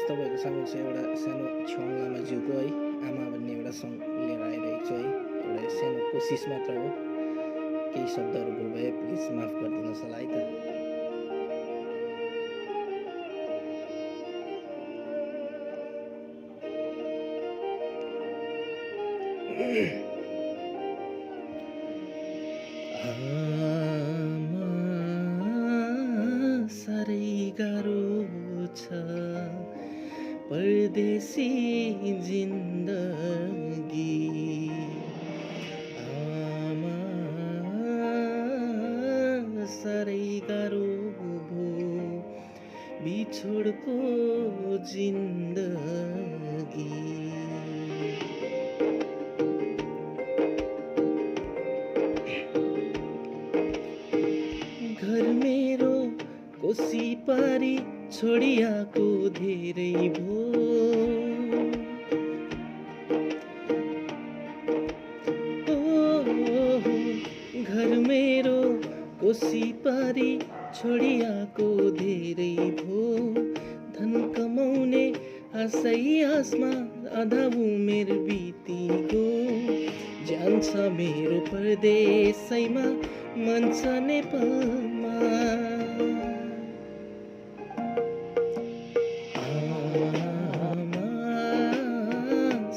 तपाईँको समक्ष एउटा सानो छ्वाङ लामाज्यूको है आमा भन्ने एउटा सङ लिएर आइरहेको छु है। एउटा सानो कोसिस मात्र हो, केही शब्दहरू भुल भए प्लिज माफ गरिदिनुहोस् होला है त। साह्रै गाह्रो छ परदेशी जिन्दगी, आमा साह्रै गाह्रो भो बिछोडको जिन्दगी। घर मेरो कोसी पारी छोडियाको धेरै भो, घर मेरो कोसी पारी छोडियाको धेरै भो। धन कमाउने आशै आसमा आधा उमेर बितिगो। जान्छ मेरो परदेशैमा मन छ नेपालमा।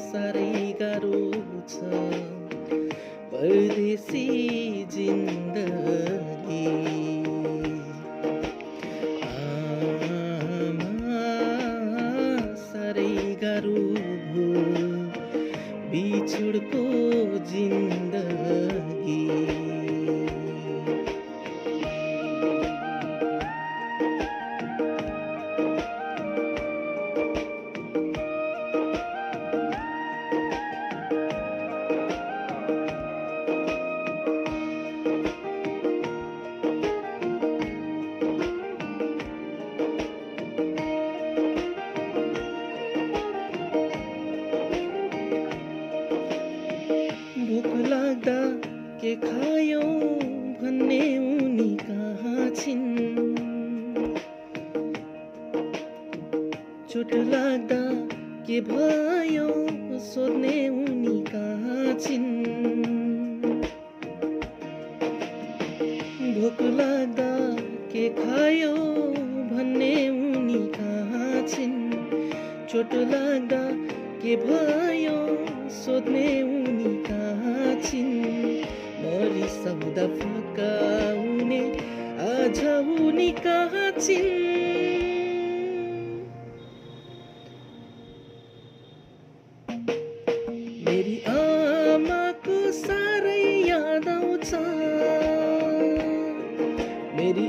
साह्रै गाह्रो छ परदेशी जिन्दगी, आमा साह्रै गाह्रो भो बिछोडको जिन्दगी। भोक लाग्दा के खायौ भन्ने उनी कहाँ छिन्। चोट लाग्दा के भयो सोध्ने उनी कहाँ छिन्। भोक लाग्दा के खायौ भन्ने उनी कहाँ छिन्। चोट लाग्दा के भयो सोध्ने उनी कहाँ छिन्। मरिसौदा फकाउने आज उनी कहाँ छिन्। मेरी आमाको साह्रै याद आउँछ, मेरी